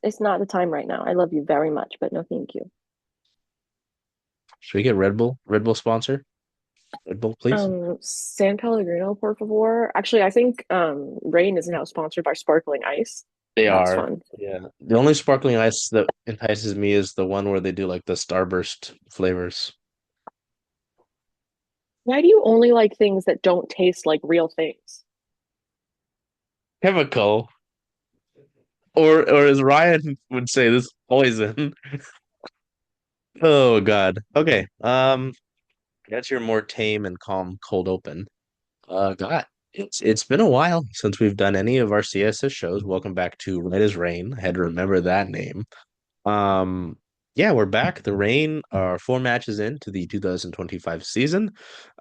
It's not the time right now. I love you very much, but no, thank you. Should we get Red Bull? Red Bull sponsor? Red Bull, please. San Pellegrino, por favor. Actually, I think Reign is now sponsored by Sparkling Ice. They That's are. fun. Yeah. The only sparkling ice that entices me is the one where they do like the Starburst flavors. Why do you only like things that don't taste like real things? Chemical. Or as Ryan would say, this poison. Oh God. Okay. That's your more tame and calm cold open. God, it's been a while since we've done any of our CSS shows. Welcome back to Red as Rain. I had to remember that name. Um, yeah, we're back. The Rain are 4 matches into the 2025 season.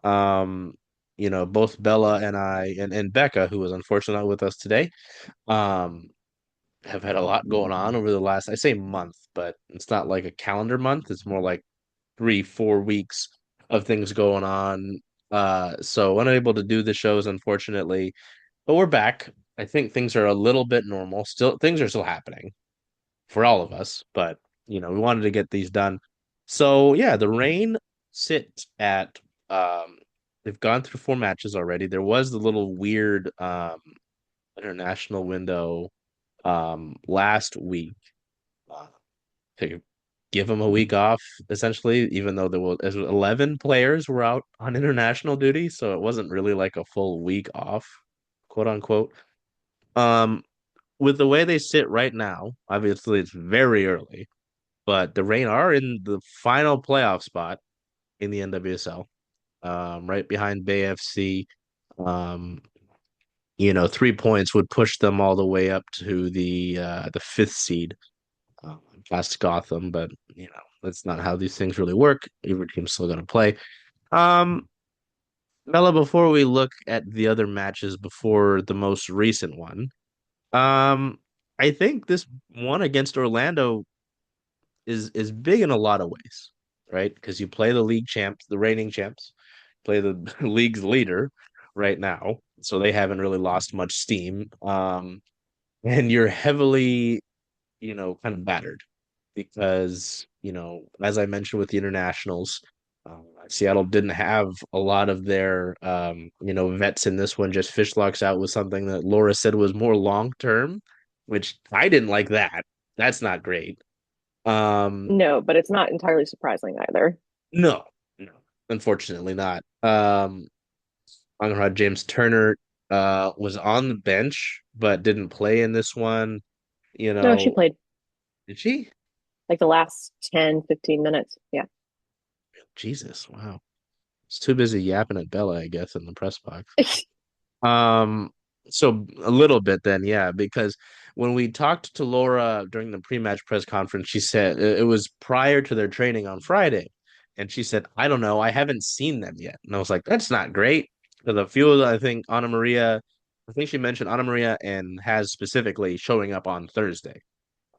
Um, both Bella and I and Becca, who was unfortunately not with us today, um, have had a lot going on over the last, I say month, but it's not like a calendar month. It's more like 3, 4 weeks of things going on. So unable to do the shows, unfortunately, but we're back. I think things are a little bit normal. Still, things are still happening for all of us, but we wanted to get these done. So yeah, the Rain sit at they've gone through 4 matches already. There was the little weird international window last week to give them a week off, essentially, even though there was 11 players were out on international duty, so it wasn't really like a full week off, quote unquote. Um, with the way they sit right now, obviously it's very early, but the Reign are in the final playoff spot in the NWSL, right behind Bay FC. Um, 3 points would push them all the way up to the fifth seed, past Gotham, but that's not how these things really work. Every team's still gonna play. Um, Mela, before we look at the other matches before the most recent one, um, I think this one against Orlando is big in a lot of ways, right? Because you play the league champs, the reigning champs, play the league's leader right now, so they haven't really lost much steam. And you're heavily, kind of battered because, as I mentioned with the internationals, Seattle didn't have a lot of their, vets in this one. Just Fishlocks out was something that Laura said was more long term, which I didn't like that. That's not great. Um, No, but it's not entirely surprising either. no, no, unfortunately not. Angerod James Turner was on the bench but didn't play in this one. You No, she know, played did she? like the last 10, 15 minutes. Yeah. Jesus, wow. It's too busy yapping at Bella, I guess, in the press box. Um, so a little bit then, yeah, because when we talked to Laura during the pre-match press conference, she said it was prior to their training on Friday, and she said, "I don't know, I haven't seen them yet." And I was like, "That's not great." Because a few of the, I think she mentioned Anna Maria and has specifically showing up on Thursday.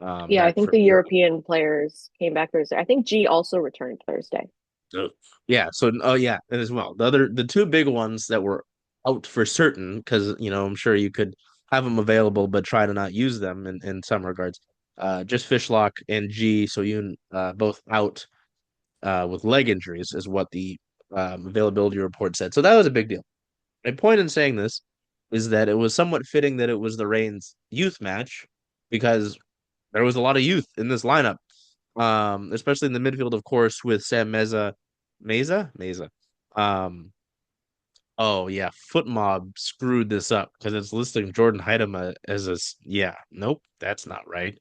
Yeah, I Back think from the Europe. European players came back Thursday. I think G also returned Thursday. Ugh. Yeah, so oh yeah, and as well. The two big ones that were out for certain, because I'm sure you could have them available, but try to not use them in some regards. Just Fishlock and G, so you both out with leg injuries is what the availability report said. So that was a big deal. My point in saying this is that it was somewhat fitting that it was the Reigns youth match because there was a lot of youth in this lineup, especially in the midfield, of course, with Sam Meza. Um, oh yeah, Foot Mob screwed this up because it's listing Jordan Heidema as yeah, nope, that's not right.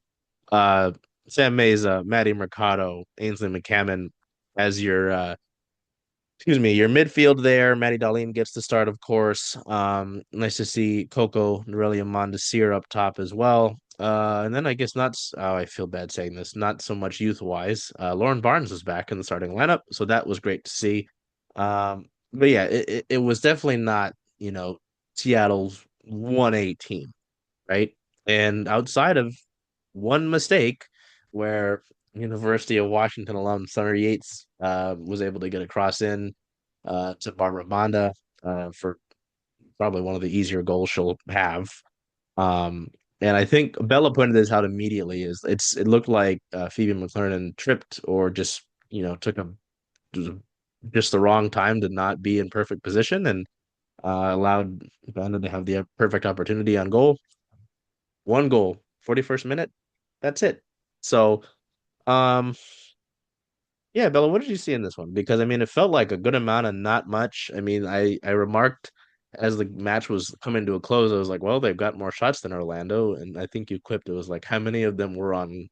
Uh, Sam Meza, Maddie Mercado, Ainsley McCammon as your midfield there. Maddie Darlene gets the start, of course. Nice to see Coco Norelia Mondesir up top as well. And then I guess not. Oh, I feel bad saying this. Not so much youth wise. Lauren Barnes was back in the starting lineup, so that was great to see. But yeah, it was definitely not Seattle's 1A team, right? And outside of one mistake where University of Washington alum Summer Yates was able to get a cross in to Barbara Banda for probably one of the easier goals she'll have. Um, And I think Bella pointed this out immediately. It looked like Phoebe McLaren tripped or just took a just the wrong time to not be in perfect position and allowed Uganda to have the perfect opportunity on goal. One goal, 41st minute. That's it. So, um, yeah, Bella, what did you see in this one? Because I mean, it felt like a good amount and not much. I mean, I remarked as the match was coming to a close, I was like, well, they've got more shots than Orlando, and I think you quipped it was like how many of them were on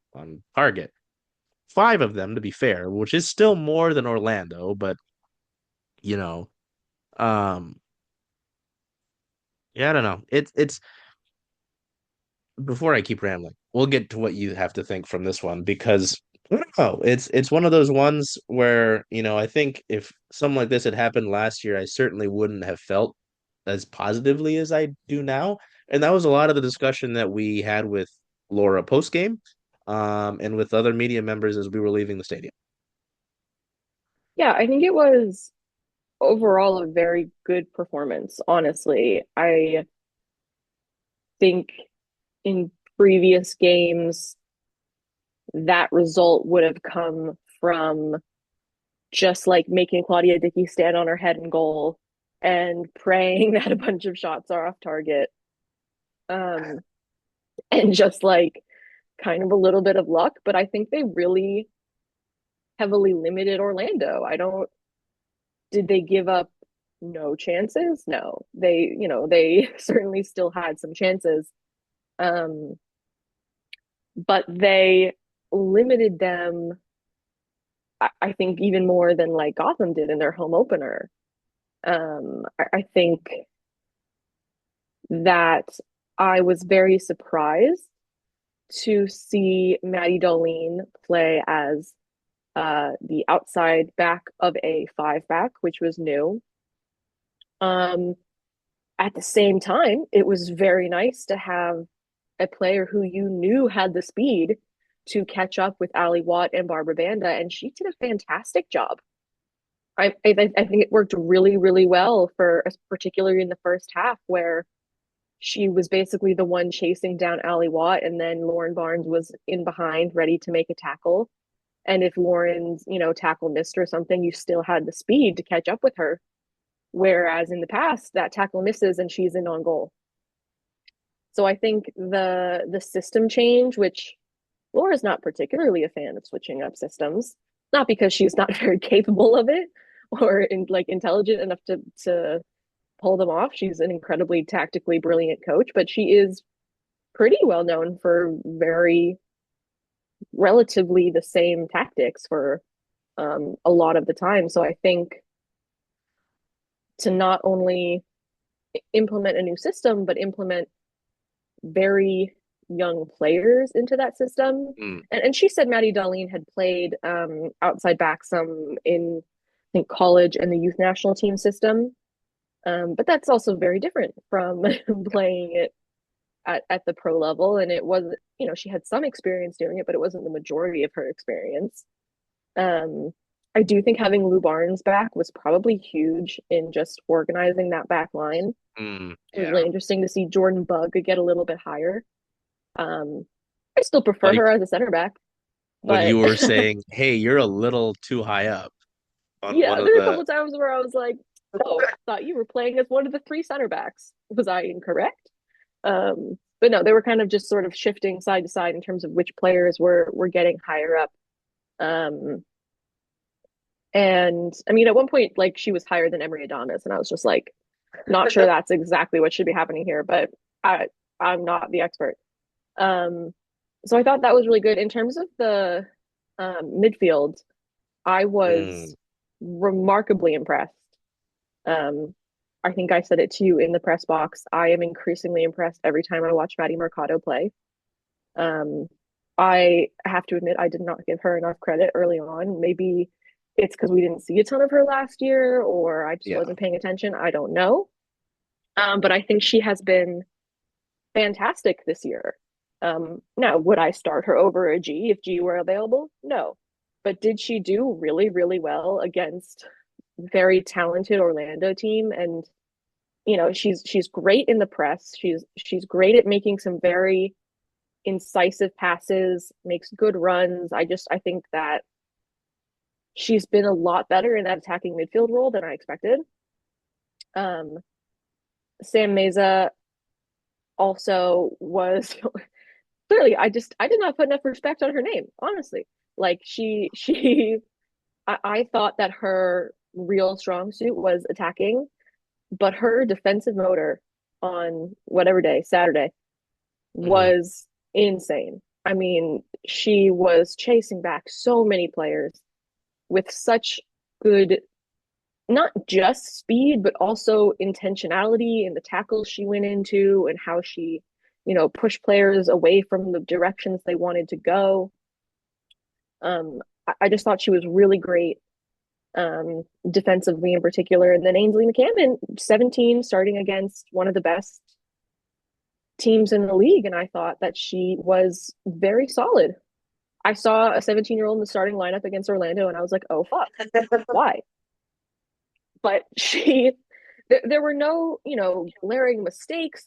target? Five of them, to be fair, which is still more than Orlando, but you know, um, yeah, I don't know. It's before I keep rambling, we'll get to what you have to think from this one because I don't know. It's one of those ones where, I think if something like this had happened last year, I certainly wouldn't have felt as positively as I do now. And that was a lot of the discussion that we had with Laura post game, and with other media members as we were leaving the stadium. Yeah, I think it was overall a very good performance, honestly. I think in previous games, that result would have come from just like making Claudia Dickey stand on her head in goal and praying that a bunch of shots are off target. Um, and just like kind of a little bit of luck, but I think they really heavily limited Orlando. I don't, did they give up no chances? No. They certainly still had some chances. Um, but they limited them, I think, even more than like Gotham did in their home opener. I think that I was very surprised to see Maddie Dolene play as the outside back of a five back, which was new. Um, at the same time, it was very nice to have a player who you knew had the speed to catch up with Ali Watt and Barbara Banda, and she did a fantastic job. I think it worked really, really well for particularly in the first half where she was basically the one chasing down Ali Watt, and then Lauren Barnes was in behind, ready to make a tackle. And if Lauren's, tackle missed or something, you still had the speed to catch up with her. Whereas in the past, that tackle misses and she's in on goal. So I think the system change, which Laura's not particularly a fan of switching up systems, not because she's not very capable of it or intelligent enough to pull them off. She's an incredibly tactically brilliant coach, but she is pretty well known for very relatively the same tactics for a lot of the time. So I think to not only implement a new system, but implement very young players into that system. Mm. And she said Maddie Darlene had played outside back some in, I think, college and the youth national team system. But that's also very different from playing it at the pro level. And it was, she had some experience doing it, but it wasn't the majority of her experience. Um, I do think having Lou Barnes back was probably huge in just organizing that back line. It was Yeah. really interesting to see Jordan Bugg get a little bit higher. I still prefer Like her as a center back, when but you were saying, "Hey, you're a little too high up" on one yeah, of there were a the couple of times where I was like, "Oh, I thought you were playing as one of the three center backs. Was I incorrect?" But no, they were kind of just sort of shifting side to side in terms of which players were getting higher up. Um, and I mean, at one point, like she was higher than Emery Adames, and I was just like, not sure that's exactly what should be happening here, but I'm not the expert. Um, so I thought that was really good in terms of the midfield. I Mm, was remarkably impressed. Um, I think I said it to you in the press box. I am increasingly impressed every time I watch Maddie Mercado play. Um, I have to admit, I did not give her enough credit early on. Maybe it's because we didn't see a ton of her last year, or I just yeah. wasn't paying attention. I don't know. But I think she has been fantastic this year. Now, would I start her over a G if G were available? No. But did she do really, really well against very talented Orlando team? And she's great in the press. She's great at making some very incisive passes, makes good runs. I think that she's been a lot better in that attacking midfield role than I expected. Um, Sam Meza also was clearly I did not put enough respect on her name, honestly. Like I thought that her real strong suit was attacking, but her defensive motor on whatever day, Saturday, Hmm. was insane. I mean, she was chasing back so many players with such good, not just speed, but also intentionality in the tackles she went into and how she, pushed players away from the directions they wanted to go. I just thought she was really great defensively in particular. And then Ainsley McCammon, 17, starting against one of the best teams in the league. And I thought that she was very solid. I saw a 17-year-old in the starting lineup against Orlando, and I was like, oh, fuck, why? But there were no, glaring mistakes.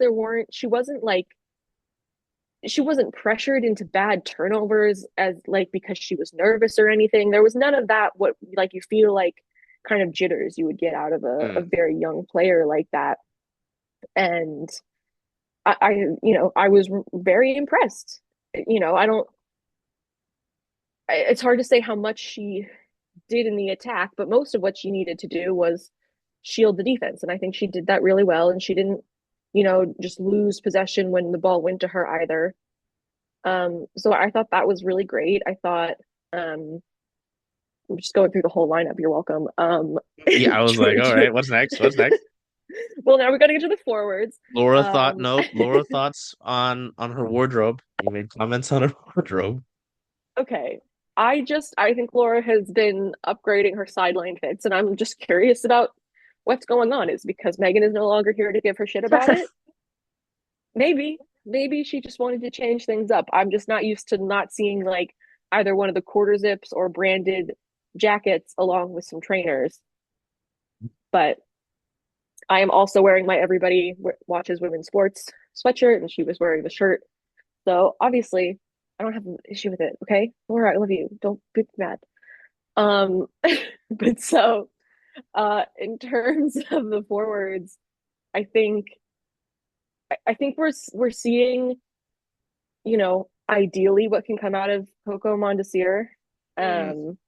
She wasn't pressured into bad turnovers as like because she was nervous or anything. There was none of that. What like you feel like kind of jitters you would get out of a very young player like that. And I was very impressed. I don't. It's hard to say how much she did in the attack, but most of what she needed to do was shield the defense, and I think she did that really well. And she didn't, just lose possession when the ball went to her either. So I thought that was really great. I thought, I'm just going through the whole lineup. You're welcome. Yeah, I was like, all right, what's next? What's next? Well, now we got to get to the forwards. Laura thought Um, nope. Laura thoughts on her wardrobe. You made comments on her wardrobe. okay. I think Laura has been upgrading her sideline fits, and I'm just curious about what's going on. Is because Megan is no longer here to give her shit about it? Maybe she just wanted to change things up. I'm just not used to not seeing like either one of the quarter zips or branded jackets along with some trainers. But I am also wearing my Everybody Watches Women's Sports sweatshirt, and she was wearing the shirt. So obviously, I don't have an issue with it. Okay, Laura, I love you. Don't be mad. Um, but in terms of the forwards, I think I think we're seeing, ideally what can come out of Coco Mondesir. Mm, Um,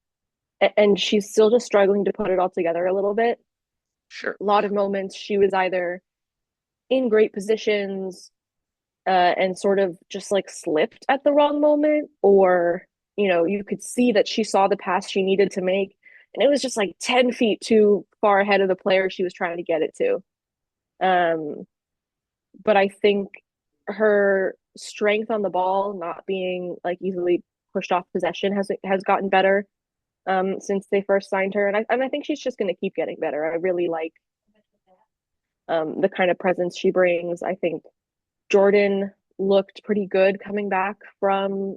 and she's still just struggling to put it all together a little bit. sure. A lot of moments she was either in great positions and sort of just like slipped at the wrong moment, or you could see that she saw the pass she needed to make, and it was just like 10 feet too far ahead of the player she was trying to get it to. Um, but I think her strength on the ball, not being like easily pushed off possession, has gotten better since they first signed her, and I think she's just going to keep getting better. I really like the kind of presence she brings. I think Jordan looked pretty good coming back from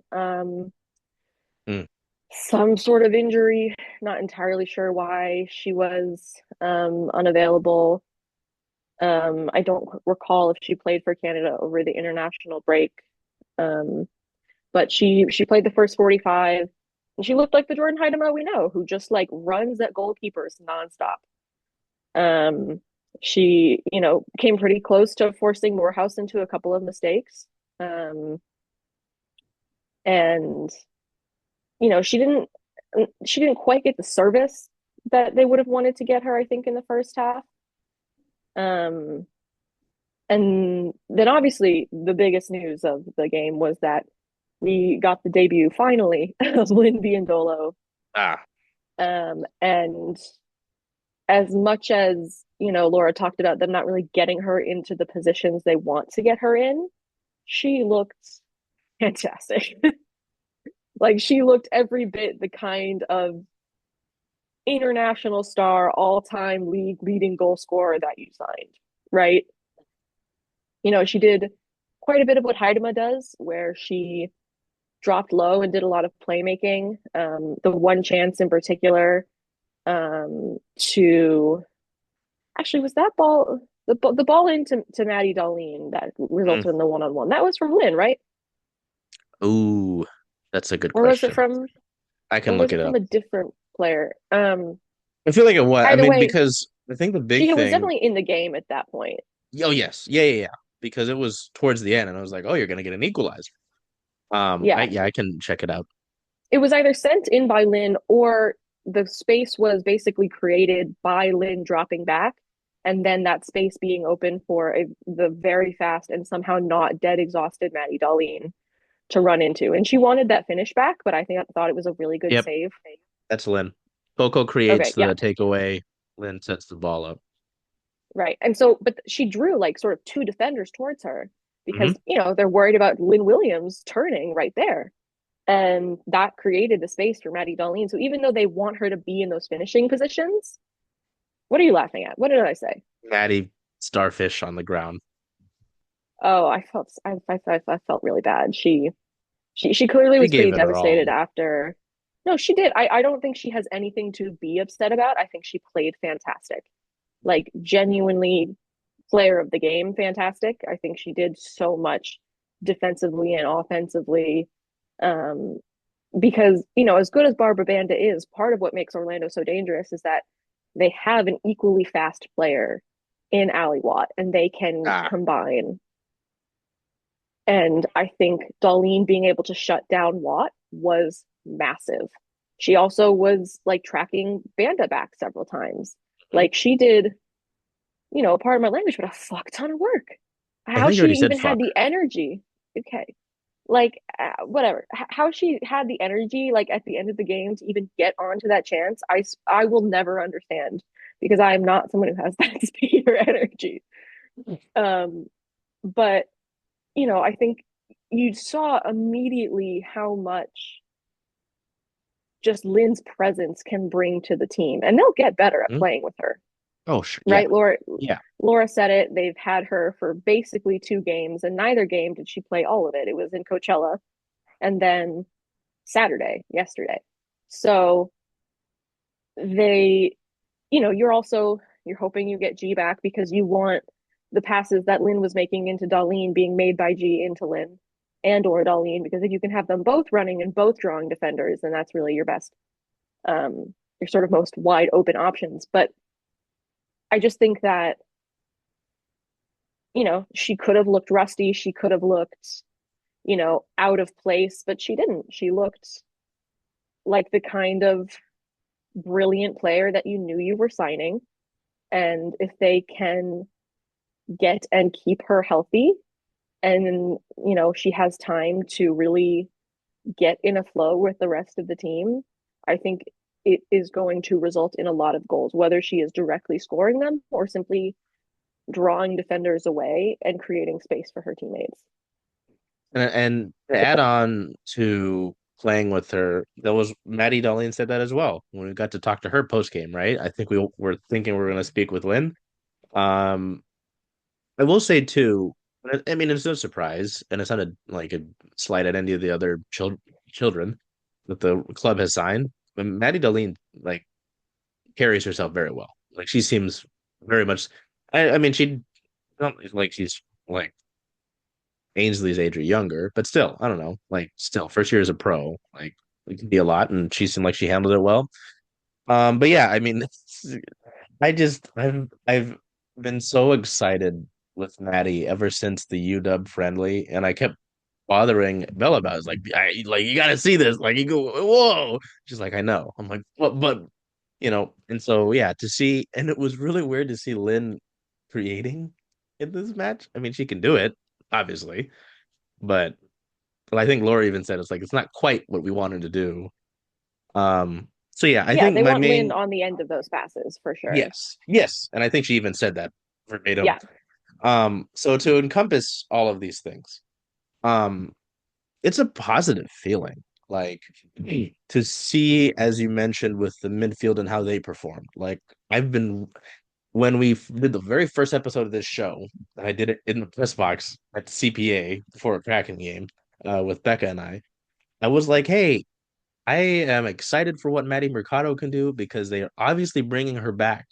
Mm. some sort of injury. Not entirely sure why she was unavailable. I don't recall if she played for Canada over the international break, um, but she played the first 45, and she looked like the Jordan Heidema we know, who just like runs at goalkeepers nonstop. Um, she, came pretty close to forcing Morehouse into a couple of mistakes. And she didn't quite get the service that they would have wanted to get her, I think, in the first half. Um, and then obviously the biggest news of the game was that we got the debut finally of Lynn Biondolo. Ah, And as much as, Laura talked about them not really getting her into the positions they want to get her in, she looked fantastic. Like she looked every bit the kind of international star, all-time league leading goal scorer that you signed, right? She did quite a bit of what Heidema does, where she dropped low and did a lot of playmaking. The one chance in particular, to actually was that ball. The ball into to Maddie Darlene that Mm. resulted in the one-on-one. That was from Lynn, right? Ooh, that's a good Or was it question. from I or can look was it it from up. a different player? I feel like it was. I Either mean, way, because I think the big she was thing. definitely in the game at that point. Oh yes, yeah, yeah, yeah. Because it was towards the end, and I was like, oh, you're gonna get an equalizer. Yeah. I can check it out. It was either sent in by Lynn or the space was basically created by Lynn dropping back and then that space being open for the very fast and somehow not dead exhausted Maddie Darlene to run into. And she wanted that finish back, but I thought it was a really good Yep, save. that's Lynn. Coco Okay, creates yeah, the takeaway. Lynn sets the ball up. right. And so, but she drew like sort of two defenders towards her Hmm. because, they're worried about Lynn Williams turning right there. And that created the space for Maddie Darlene. So even though they want her to be in those finishing positions, what are you laughing at? What did I say? Maddie starfish on the ground. Oh, I felt really bad. She clearly She was pretty gave it her devastated all. after. No, she did. I don't think she has anything to be upset about. I think she played fantastic. Like genuinely player of the game, fantastic. I think she did so much defensively and offensively. Um, because, as good as Barbara Banda is, part of what makes Orlando so dangerous is that they have an equally fast player in Ali Watt and they can Ah, combine. And I think Darlene being able to shut down Watt was massive. She also was like tracking Banda back several times. Like she did, part of my language, but a fuck ton of work. I How think you she already said even had fuck. the energy. Okay. Like, whatever. How she had the energy, like at the end of the game, to even get onto that chance, I will never understand because I am not someone who has that speed or energy. Um, but I think you saw immediately how much just Lynn's presence can bring to the team, and they'll get better at Hmm? playing with her, Oh, sure. Yeah. right? Laura, Yeah. Laura said it. They've had her for basically two games, and neither game did she play all of it. It was in Coachella, and then Saturday, yesterday. So they, you're hoping you get G back because you want the passes that Lynn was making into Darlene being made by G into Lynn and or Darlene, because if you can have them both running and both drawing defenders, then that's really your best, your sort of most wide open options. But I just think that, she could have looked rusty. She could have looked, out of place, but she didn't. She looked like the kind of brilliant player that you knew you were signing. And if they can get and keep her healthy and, she has time to really get in a flow with the rest of the team, I think it is going to result in a lot of goals, whether she is directly scoring them or simply drawing defenders away and creating space for her teammates. And to add on to playing with her, that was Maddie Darlene said that as well when we got to talk to her post game, right? I think we were thinking we were going to speak with Lynn. Um, I will say too, I mean, it's no surprise, and it's not a slight at any of the other children that the club has signed. But Maddie Darlene carries herself very well. Like she seems very much. I mean, she not like she's like Ainsley's age or younger, but still, I don't know. Like, still, first year as a pro, like, it can be a lot, and she seemed like she handled it well. But yeah, I mean, I've been so excited with Maddie ever since the UW friendly, and I kept bothering Bella about it. It's like you got to see this. Like, you go, whoa. She's like, I know. I'm like, and so yeah, to see, and it was really weird to see Lynn creating in this match. I mean, she can do it, obviously, but I think Laura even said it's not quite what we wanted to do. So yeah, I Yeah, think they my want Lynn main on the end of those passes for sure. yes, and I think she even said that verbatim. Yeah. So to encompass all of these things, um, it's a positive feeling, like to see, as you mentioned, with the midfield and how they performed. Like I've been when we did the very first episode of this show, I did it in the press box at CPA before a Kraken game with Becca and I was like, hey, I am excited for what Maddie Mercado can do because they are obviously bringing her back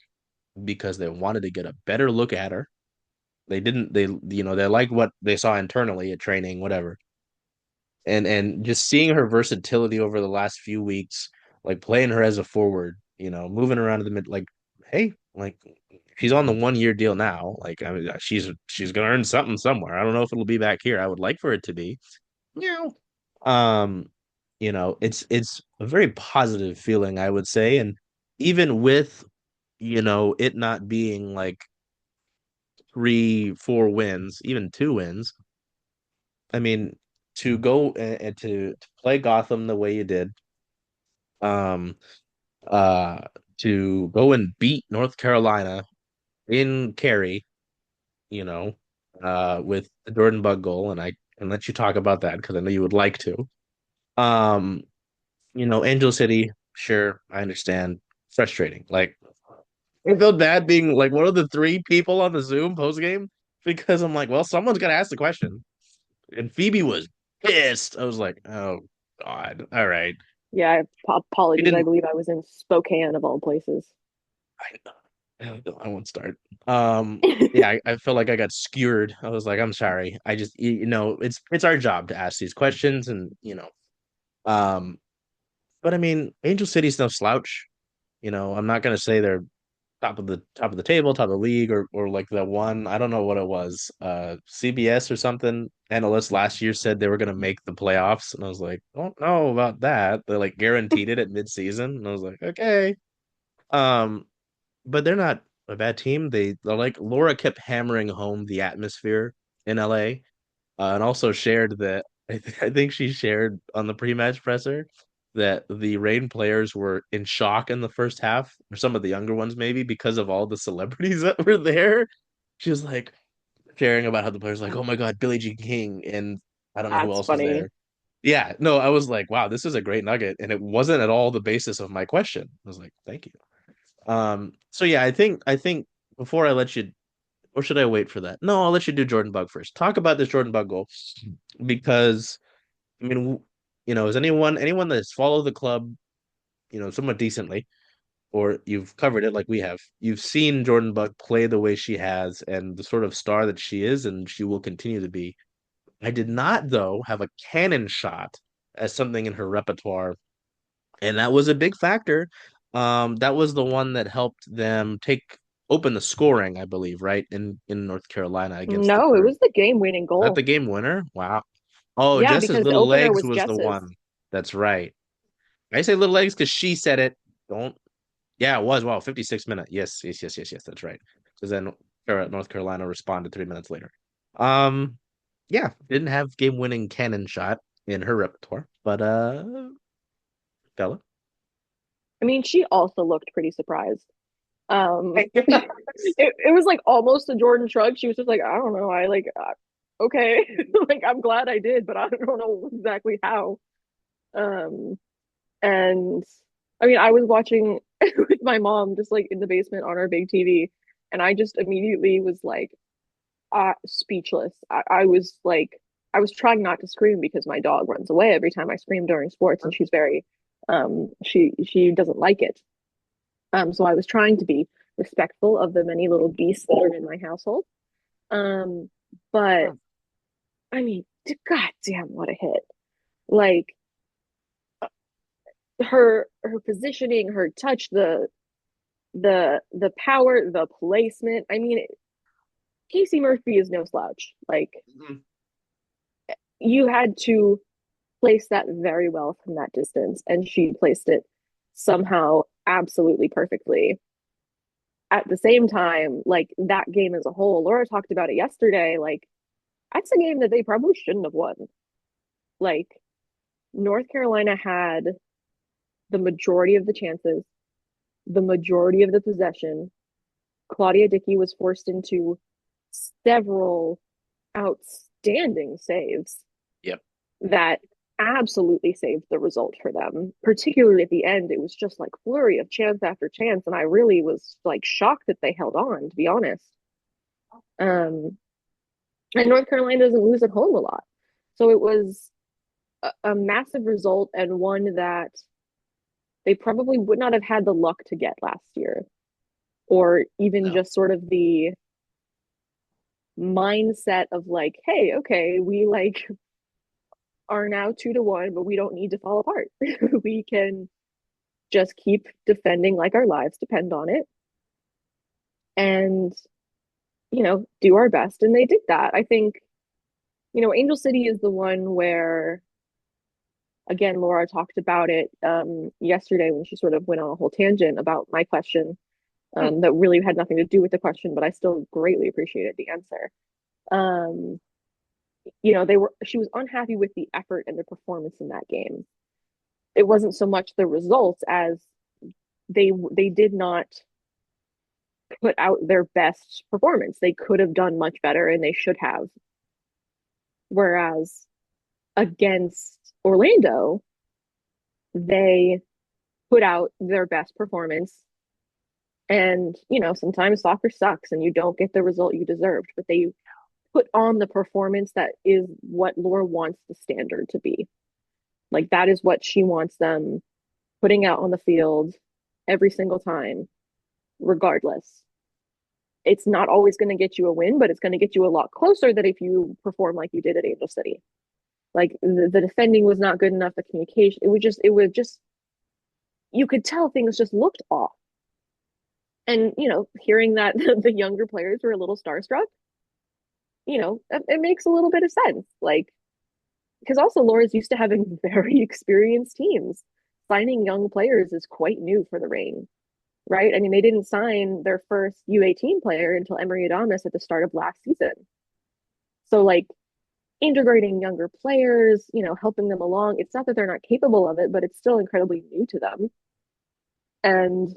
because they wanted to get a better look at her. They didn't they liked what they saw internally at training, whatever. And just seeing her versatility over the last few weeks, like playing her as a forward, moving around in the mid, like, hey, like she's on the 1 year deal now. Like, I mean, she's gonna earn something somewhere. I don't know if it'll be back here. I would like for it to be. Yeah. Um, it's a very positive feeling, I would say. And even with, it not being like 3, 4 wins, even 2 wins, I mean, to go and to play Gotham the way you did, um, uh, to go and beat North Carolina in Cary, you know, with the Jordan Bug goal, and I can let you talk about that because I know you would like to. Um, Angel City, sure, I understand. Frustrating. Like, I felt bad being like one of the 3 people on the Zoom post game because I'm like, well, someone's gonna ask the question. And Phoebe was pissed. I was like, oh God. All right. Yeah, We apologies. I didn't believe I was in Spokane of all places. I won't start. Yeah, I felt like I got skewered. I was like, I'm sorry. I just it's our job to ask these questions and um but I mean, Angel City's no slouch. I'm not gonna say they're top of the table, top of the league, or like the one, I don't know what it was, CBS or something. Analysts last year said they were gonna make the playoffs, and I was like, I don't know about that. They like guaranteed it at midseason, and I was like, okay. Um, but they're not a bad team. They're like Laura kept hammering home the atmosphere in LA, and also shared that I think she shared on the pre-match presser that the Rain players were in shock in the first half, or some of the younger ones maybe because of all the celebrities that were there. She was like sharing about how the players like, oh my God, Billie Jean King, and I don't know who That's else was funny. there. Yeah, no, I was like, wow, this is a great nugget, and it wasn't at all the basis of my question. I was like, thank you. So yeah, I think before I let you, or should I wait for that? No, I'll let you do Jordan Bug first. Talk about this Jordan Bug goal because I mean, is anyone that's followed the club, somewhat decently, or you've covered it like we have, you've seen Jordan Buck play the way she has and the sort of star that she is and she will continue to be. I did not, though, have a cannon shot as something in her repertoire, and that was a big factor. That was the one that helped them open the scoring, I believe, right in North Carolina against the No, it current. was the game-winning Is that goal. the game winner? Wow. Oh, Yeah, Jess's because the little opener legs was was the Jess's. one. That's right. I say little legs because she said it. Don't. Yeah, it was. Wow, 56 minute. Yes, yes, yes, yes, yes. That's right. Because then North Carolina responded 3 minutes later. Um, yeah, didn't have game winning cannon shot in her repertoire, but Bella. I mean, she also looked pretty surprised. It was like almost a Jordan shrug. She was just like, I don't know. Okay, like I'm glad I did, but I don't know exactly how. Um, and I mean, I was watching with my mom just like in the basement on our big TV, and I just immediately was like, speechless. I was like, I was trying not to scream because my dog runs away every time I scream during sports, and she's very, she doesn't like it. So I was trying to be respectful of the many little beasts that are in my household. Um, but I mean, god damn, what a hit. Like her positioning, her touch, the power, the placement. I mean, Casey Murphy is no slouch. Like Mhm. you had to place that very well from that distance, and she placed it somehow absolutely perfectly. At the same time, like that game as a whole, Laura talked about it yesterday. Like that's a game that they probably shouldn't have won. Like North Carolina had the majority of the chances, the majority of the possession. Claudia Dickey was forced into several outstanding saves Yep. that absolutely saved the result for them. Particularly at the end, it was just like flurry of chance after chance, and I really was like shocked that they held on, to be honest. Um, and North Carolina doesn't lose at home a lot, so it was a massive result and one that they probably would not have had the luck to get last year, or even No. just sort of the mindset of like, hey, okay, we like are now 2-1, but we don't need to fall apart. We can just keep defending like our lives depend on it and, do our best. And they did that. I think, Angel City is the one where, again, Laura talked about it yesterday when she sort of went on a whole tangent about my question that really had nothing to do with the question, but I still greatly appreciated the answer. Um, she was unhappy with the effort and the performance in that game. It wasn't so much the results as they did not put out their best performance. They could have done much better and they should have. Whereas against Orlando, they put out their best performance. And, sometimes soccer sucks and you don't get the result you deserved, but they put on the performance that is what Laura wants the standard to be. Like that is what she wants them putting out on the field every single time, regardless. It's not always going to get you a win, but it's going to get you a lot closer than if you perform like you did at Angel City. Like the defending was not good enough, the communication, it was just, you could tell things just looked off. And, hearing that the younger players were a little starstruck, it makes a little bit of sense. Like, because also Laura's used to having very experienced teams. Signing young players is quite new for the Reign, right? I mean, they didn't sign their first U18 player until Emery Adames at the start of last season. So, like, integrating younger players, helping them along, it's not that they're not capable of it, but it's still incredibly new to them. And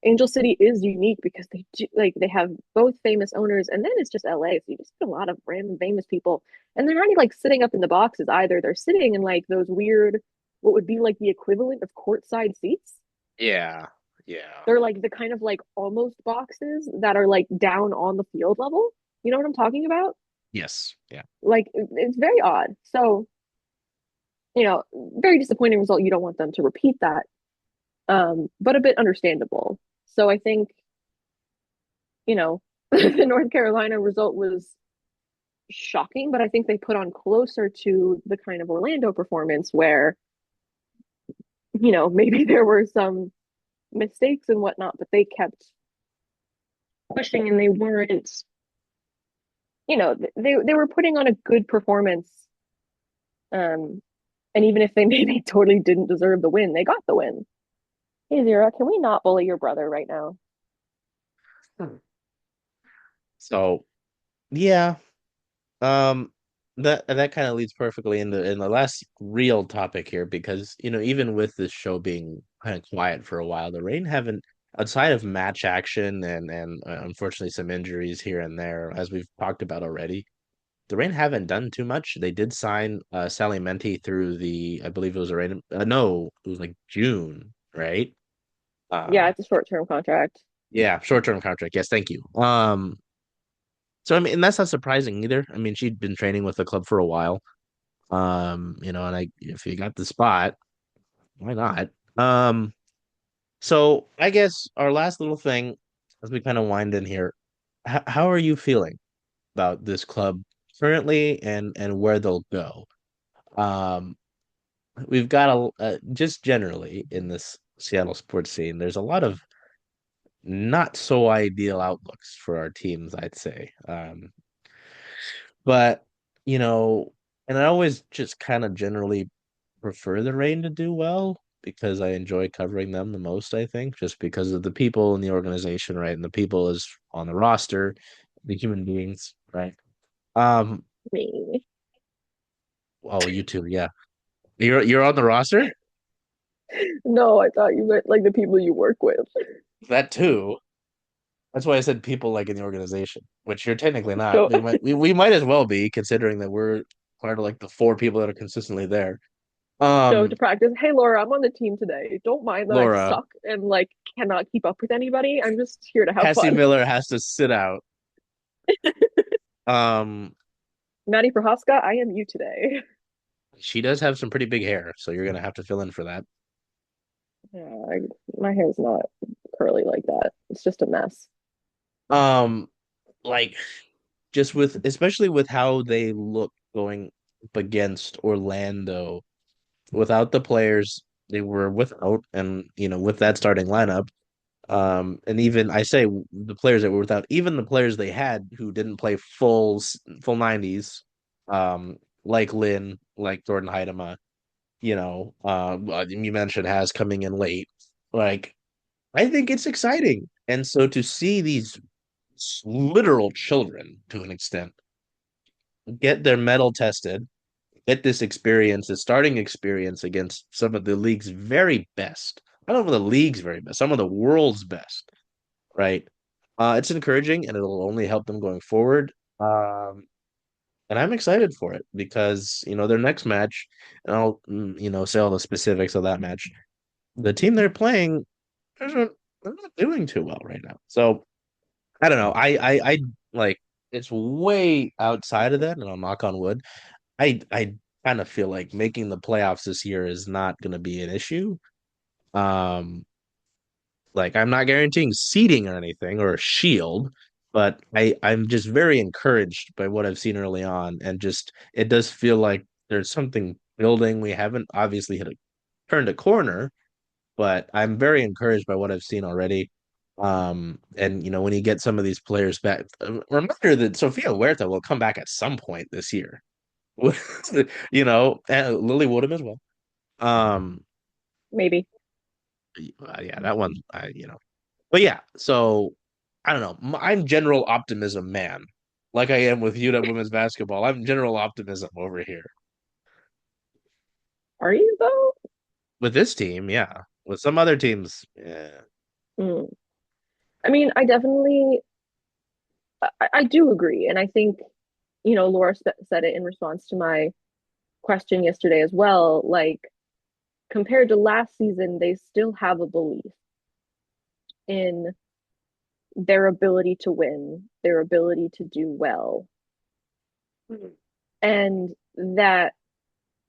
Angel City is unique because they do, like they have both famous owners, and then it's just LA, so you just get a lot of random famous people, and they're not even like sitting up in the boxes either. They're sitting in like those weird, what would be like the equivalent of courtside seats. Yeah. Yeah. They're like the kind of like almost boxes that are like down on the field level. You know what I'm talking about? Yes. Yeah. Like it's very odd. So, very disappointing result. You don't want them to repeat that, but a bit understandable. So I think the North Carolina result was shocking, but I think they put on closer to the kind of Orlando performance where, maybe there were some mistakes and whatnot, but they kept pushing and they weren't, they were putting on a good performance. Um, and even if they maybe totally didn't deserve the win, they got the win. Hey Zira, can we not bully your brother right now? So yeah, um, that kind of leads perfectly into in the last real topic here because even with this show being kind of quiet for a while, the Reign haven't outside of match action and unfortunately some injuries here and there as we've talked about already. The Reign haven't done too much. They did sign Sally Menti through the I believe it was a random no, it was like June, right? Yeah, Um, it's a short-term contract. yeah, short-term contract. Yes, thank you. So I mean, and that's not surprising either. I mean, she'd been training with the club for a while. And if you got the spot, why not? So I guess our last little thing as we kind of wind in here, how are you feeling about this club currently and where they'll go? Um, we've got just generally in this Seattle sports scene, there's a lot of not so ideal outlooks for our teams, I'd say. But you know, and I always just kind of generally prefer the Rain to do well because I enjoy covering them the most, I think, just because of the people in the organization, right? And the people is on the roster, the human beings, right? Um, Me. oh, you too, yeah. You're on the roster? No, I thought you meant like the people you work with. That too. That's why I said people like in the organization, which you're technically not. Show We might as well be, considering that we're part of like the four people that are consistently there. show to Um, practice. Hey Laura, I'm on the team today. Don't mind that I Laura, suck and like cannot keep up with anybody. I'm just here to have Cassie fun. Miller has to sit out. Um, Maddie Prohaska, I am you today. she does have some pretty big hair, so you're gonna have to fill in for that. Yeah, my hair's not curly like that. It's just a mess. Um, like just with especially with how they look going up against Orlando without the players they were without, and with that starting lineup, and even I say the players that were without, even the players they had who didn't play full 90s, like Lynn, like Jordan Heidema, you mentioned has coming in late. Like, I think it's exciting. And so to see these literal children to an extent get their metal tested, get this experience, this starting experience against some of the league's very best. Not only the league's very best, some of the world's best, right? It's encouraging and it'll only help them going forward. And I'm excited for it because, their next match, and I'll, say all the specifics of that match. The team they're playing, they're not doing too well right now. So I don't know. I like it's way outside of that, and I'll knock on wood. I kind of feel like making the playoffs this year is not going to be an issue. Um, like I'm not guaranteeing seeding or anything or a shield, but I'm just very encouraged by what I've seen early on, and just it does feel like there's something building. We haven't obviously turned a corner, but I'm very encouraged by what I've seen already. And when you get some of these players back, reminder that Sofia Huerta will come back at some point this year. And Lily Woodham as well. Um, Maybe. yeah, that one, but yeah, so I don't know. I'm general optimism man, like I am with UW women's basketball. I'm general optimism over here Are you though? with this team. Yeah, with some other teams, yeah. Mm. I mean, I definitely, I do agree, and I think, Laura said it in response to my question yesterday as well. Like, compared to last season, they still have a belief in their ability to win, their ability to do well, and that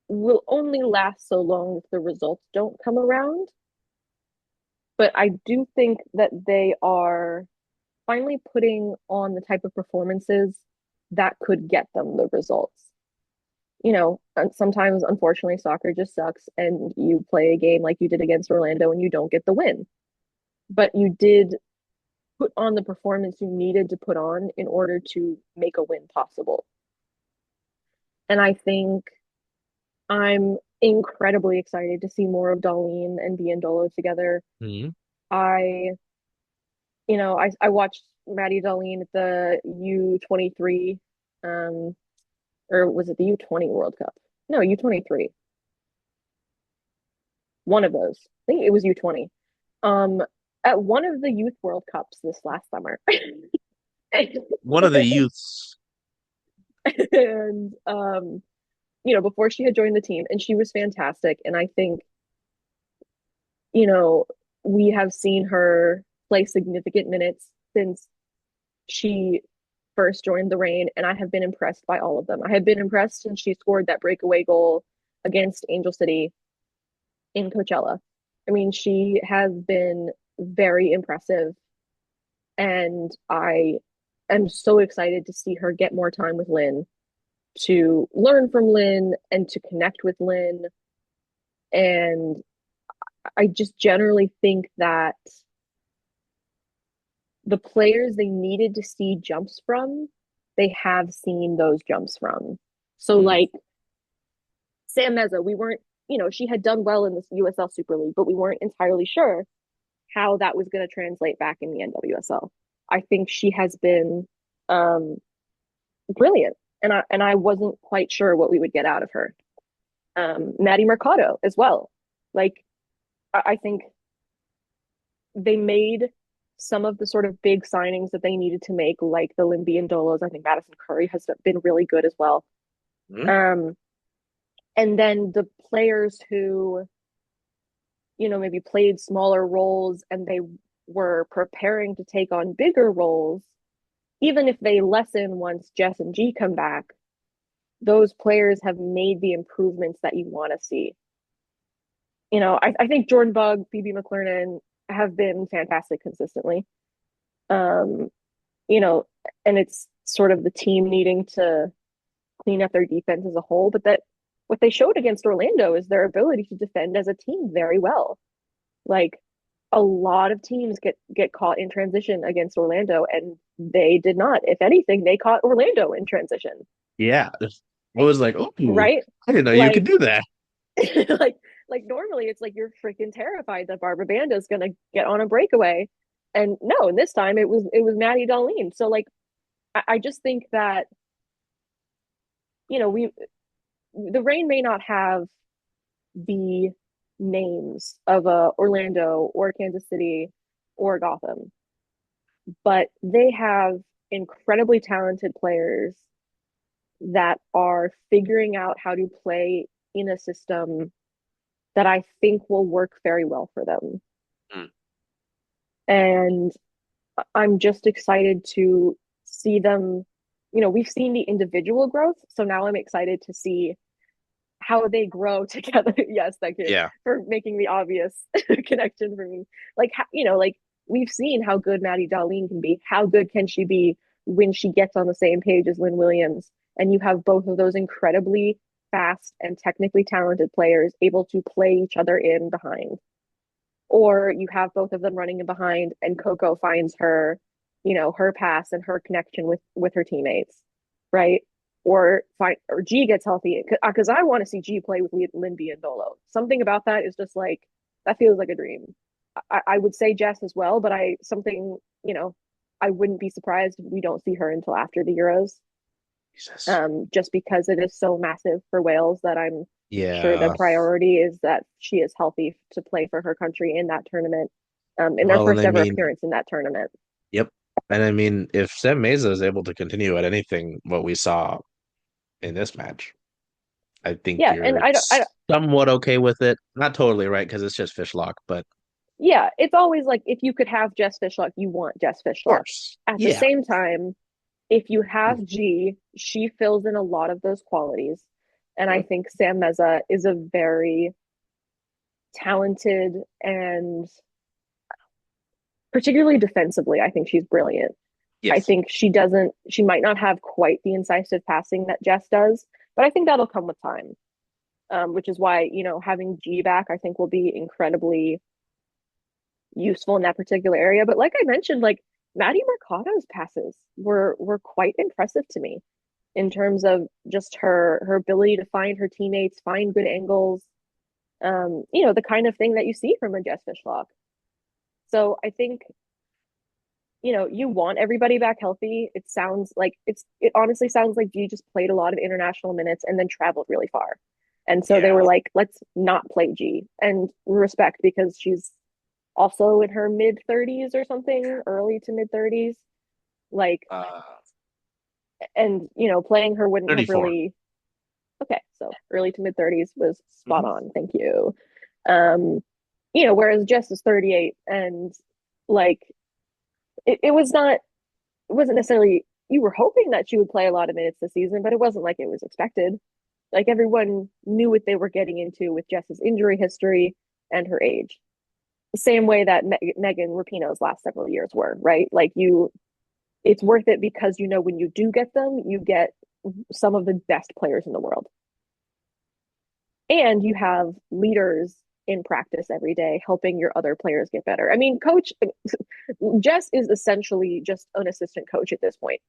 will only last so long if the results don't come around. But I do think that they are finally putting on the type of performances that could get them the results. And sometimes, unfortunately, soccer just sucks, and you play a game like you did against Orlando and you don't get the win. But you did put on the performance you needed to put on in order to make a win possible. And I think I'm incredibly excited to see more of Darlene and Biandolo together. Mhm. I, I watched Maddie Darlene at the U23, um, or was it the U20 World Cup? No, U23. One of those. I think it was U20. Um, at one of the Youth World Cups this last summer. One of the youths. and before she had joined the team, and she was fantastic. And I think, you know, we have seen her play significant minutes since she first joined the Reign, and I have been impressed by all of them. I have been impressed since she scored that breakaway goal against Angel City in Coachella. I mean, she has been very impressive, and I am so excited to see her get more time with Lynn, to learn from Lynn and to connect with Lynn. And I just generally think that the players they needed to see jumps from, they have seen those jumps from. So, Mm. like Sam Meza, we weren't, she had done well in the USL Super League, but we weren't entirely sure how that was going to translate back in the NWSL. I think she has been um, brilliant, and I wasn't quite sure what we would get out of her. Maddie Mercado as well. Like, I think they made some of the sort of big signings that they needed to make, like the Limby and Dolos. I think Madison Curry has been really good as well. Mm. Um, and then the players who, maybe played smaller roles and they were preparing to take on bigger roles, even if they lessen once Jess and G come back, those players have made the improvements that you want to see. I think Jordan Bug, Phoebe McClernon have been fantastic consistently. Um, you know, and it's sort of the team needing to clean up their defense as a whole. But that what they showed against Orlando is their ability to defend as a team very well. Like a lot of teams get caught in transition against Orlando, and they did not. If anything, they caught Orlando in transition, Yeah. I was like, oh, right? I didn't know you could Like do that. like normally it's like you're freaking terrified that Barbara Banda is gonna get on a breakaway. And no, this time it was Maddie Darlene. So like I just think that, we the Reign may not have the names of Orlando or Kansas City or Gotham, but they have incredibly talented players that are figuring out how to play in a system that I think will work very well for them. Mm. And I'm just excited to see them. We've seen the individual growth, so now I'm excited to see how they grow together. Yes, thank you Yeah. for making the obvious connection for me. Like we've seen how good Maddie Darlene can be. How good can she be when she gets on the same page as Lynn Williams? And you have both of those incredibly fast and technically talented players able to play each other in behind. Or you have both of them running in behind, and Coco finds her pass and her connection with her teammates, right? Or G gets healthy because I want to see G play with Lindy and Dolo. Something about that is just like that feels like a dream. I would say Jess as well, but I wouldn't be surprised if we don't see her until after the Euros. Jesus. Just because it is so massive for Wales that I'm sure the Yeah. priority is that she is healthy to play for her country in that tournament, in their Well, and first I ever mean, appearance in that tournament. yep. And I mean, if Sam Meza is able to continue at anything what we saw in this match, I think Yeah, and you're I don't, somewhat okay with it. Not totally right because it's just fishlock, but of yeah, it's always like if you could have Jess Fishlock, you want Jess Fishlock. course. At the Yeah. same time, if you have G, she fills in a lot of those qualities. And I think Sam Meza is a very talented and particularly defensively, I think she's brilliant. I Yes. think she might not have quite the incisive passing that Jess does, but I think that'll come with time. Which is why, having G back, I think will be incredibly useful in that particular area. But like I mentioned, like Maddie Mercado's passes were quite impressive to me in terms of just her ability to find her teammates, find good angles, the kind of thing that you see from a Jess Fishlock. So I think, you want everybody back healthy. It honestly sounds like G just played a lot of international minutes and then traveled really far. And so they Yeah. were like, let's not play G. And respect because she's also in her mid 30s or something, early to mid 30s. Like, Uh, and playing her wouldn't have 34. really. Okay, so early to mid 30s was spot Mhm. on. Thank you. Um, whereas Jess is 38, and like it was not, it wasn't necessarily, you were hoping that she would play a lot of minutes this season, but it wasn't like it was expected. Like everyone knew what they were getting into with Jess's injury history and her age. The same way that Megan Rapinoe's last several years were, right? Like it's worth it because when you do get them, you get some of the best players in the world. And you have leaders in practice every day helping your other players get better. I mean, coach Jess is essentially just an assistant coach at this point.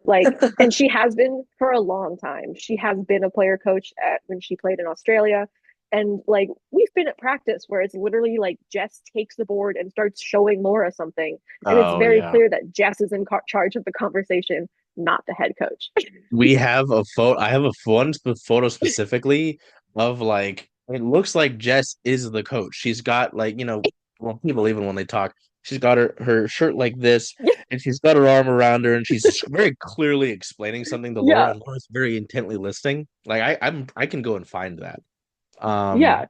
Like, and she has been for a long time. She has been a player coach when she played in Australia. And like, we've been at practice where it's literally like Jess takes the board and starts showing Laura something. And it's Oh very yeah. clear that Jess is in charge of the conversation, not the head coach. We have a photo. I have a photo specifically of like it looks like Jess is the coach. She's got like, well, people even when they talk, she's got her shirt like this, and she's got her arm around her, and she's very clearly explaining something to Laura, Yeah. and Laura's very intently listening. Like I can go and find that. Yeah.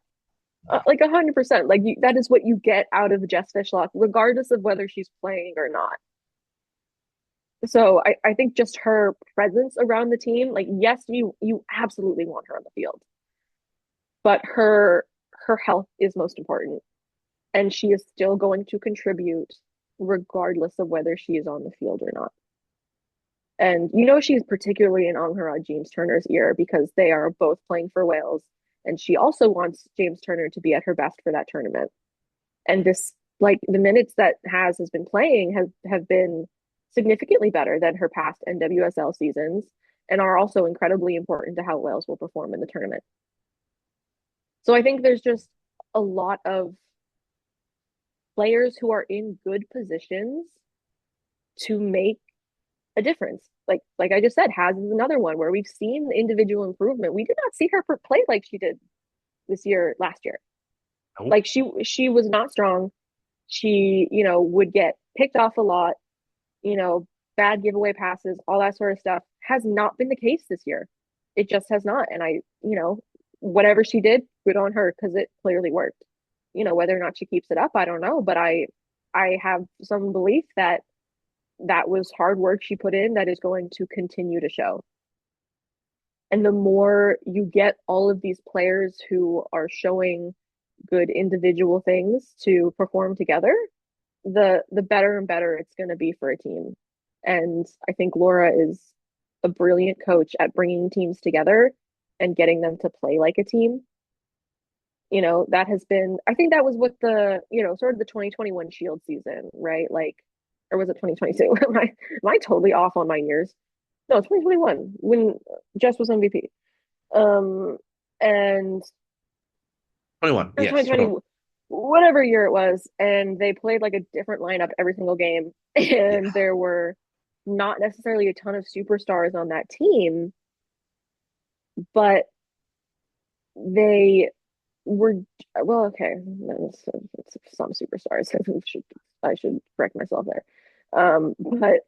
Um, Like 100%. Like that is what you get out of Jess Fishlock, regardless of whether she's playing or not. So I think just her presence around the team, like yes, you absolutely want her on the field, but her health is most important, and she is still going to contribute regardless of whether she is on the field or not. And she's particularly in on James Turner's ear because they are both playing for Wales, and she also wants James Turner to be at her best for that tournament. And this, like the minutes that has been playing have been significantly better than her past NWSL seasons, and are also incredibly important to how Wales will perform in the tournament. So I think there's just a lot of players who are in good positions to make a difference. Like I just said, Has is another one where we've seen individual improvement. We did not see her play like she did last year. Nope. Like she was not strong. She, would get picked off a lot, you know, bad giveaway passes, all that sort of stuff has not been the case this year. It just has not. And whatever she did, good on her because it clearly worked. Whether or not she keeps it up, I don't know, but I have some belief that that was hard work she put in that is going to continue to show. And the more you get all of these players who are showing good individual things to perform together, the better and better it's going to be for a team. And I think Laura is a brilliant coach at bringing teams together and getting them to play like a team. That has been, I think that was what sort of the 2021 Shield season, right? Like, or was it 2022? Am I totally off on my years? No, 2021 when Jess was MVP. Um, and 21. or Yes, 2020, 21. whatever year it was, and they played like a different lineup every single game, Yeah. and there were not necessarily a ton of superstars on that team, but they were well, okay. It's some superstars. I should correct myself there. But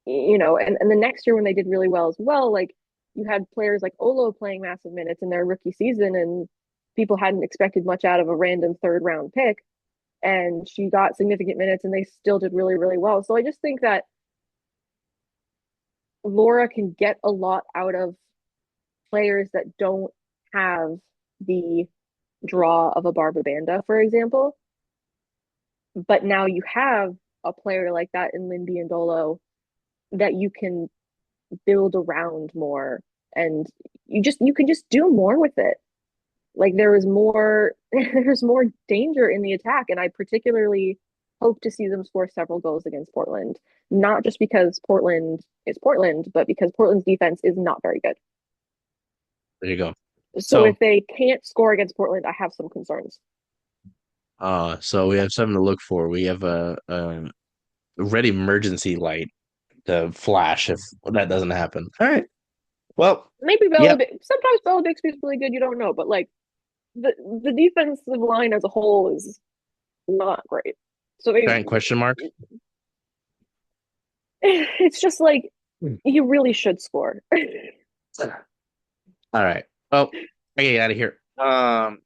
and the next year when they did really well as well, like you had players like Olo playing massive minutes in their rookie season, and people hadn't expected much out of a random third round pick, and she got significant minutes, and they still did really, really well. So I just think that Laura can get a lot out of players that don't have the draw of a Barba Banda, for example. But now you have a player like that in Lindy and Dolo that you can build around more, and you can just do more with it. Like there is more there's more danger in the attack, and I particularly hope to see them score several goals against Portland, not just because Portland is Portland, but because Portland's defense is not very good. There you go. So So, if they can't score against Portland, I have some concerns. so we have something to look for. We have a red emergency light to flash if that doesn't happen. All right. Well, Maybe yep. Sometimes Bella Bixby is really good, you don't know, but like the defensive line as a whole is not great. So Giant question mark. it's just like you really should score. All right. Well, I get out of here.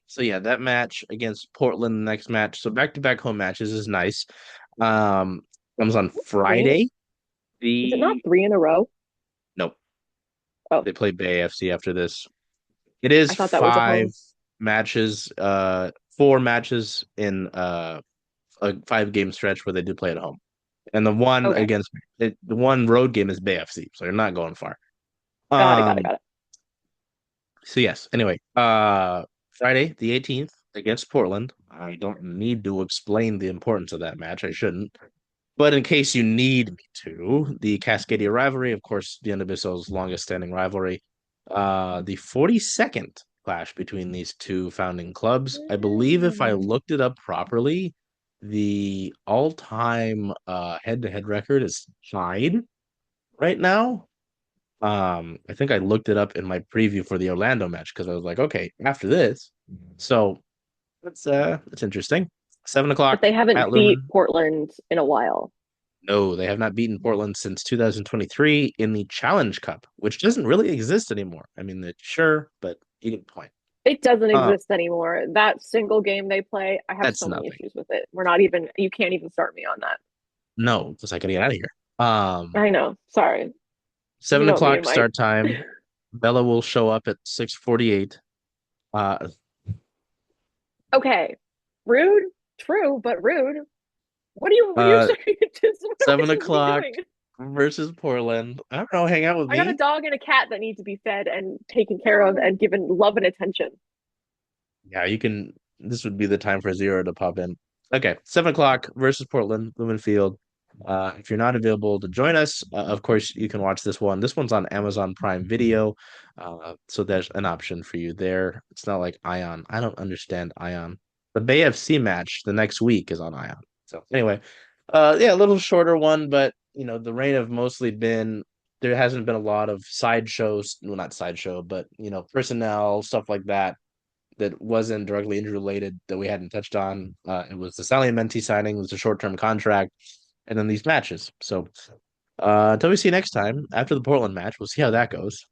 So yeah, that match against Portland, the next match. So back-to-back home matches is nice. Um, comes on Three? Friday. Is it not The three in a row? Nope, Oh, they play Bay FC after this. It is I thought that was a five home. matches, four matches in 5 game stretch where they do play at home. And Okay, the one road game is Bay FC, so you're not going far. got it, got it, Um, got it. so yes, anyway, Friday the 18th against Portland. I don't need to explain the importance of that match. I shouldn't. But in case you need me to, the Cascadia rivalry, of course, the NWSL's longest standing rivalry. The 42nd clash between these two founding clubs. I believe if I Mm. looked it up properly, the all-time head-to-head record is tied right now. I think I looked it up in my preview for the Orlando match because I was like, okay, after this. So that's interesting. 7 o'clock But they at haven't beat Lumen. Portland in a while. No, they have not beaten Portland since 2023 in the Challenge Cup, which doesn't really exist anymore. I mean, sure, but you get the point. It doesn't Uh, exist anymore. That single game they play, I have that's so many nothing. issues with it. We're not even, you can't even start me on that. No, because I gotta get out of here. I know. Sorry. You Seven know me o'clock and my. start time. Bella will show up at 6:48. Uh, Okay. Rude, true, but rude. What are you Uh, showing? What 7 is he o'clock doing? versus Portland. I don't know. Hang out with I got a me. dog and a cat that need to be fed and taken care of and given love and attention. Yeah, you can. This would be the time for Zero to pop in. Okay, 7 o'clock versus Portland, Lumen Field. If you're not available to join us, of course you can watch this one. This one's on Amazon Prime Video, so there's an option for you there. It's not like Ion. I don't understand Ion. The Bay FC match the next week is on Ion. So anyway, yeah, a little shorter one, but the Reign have mostly been. There hasn't been a lot of sideshows, well, not sideshow, but personnel stuff like that wasn't directly injury related that we hadn't touched on. It was the Sally Menti signing, it was a short term contract, and then these matches. So until we see you next time after the Portland match, we'll see how that goes.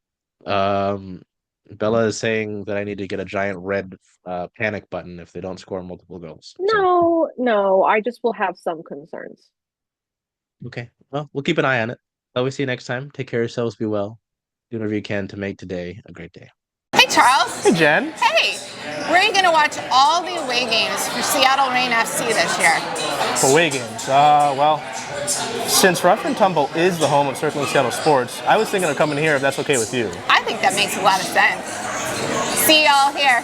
Um, Bella is saying that I need to get a giant red panic button if they don't score multiple goals. So No, no, I just will have some concerns. okay, well we'll keep an eye on it. Until we see you next time. Take care of yourselves. Be well. Do whatever you can to make today a great day. Hey, Charles. Hey, Jen. Hey, where are you going to watch all the away games for Seattle Reign FC this year? Away games. Well, since Rough and Tumble is the home of Circling Seattle Sports, I was thinking of coming here if that's okay with you. I think that makes a lot of sense. See y'all here.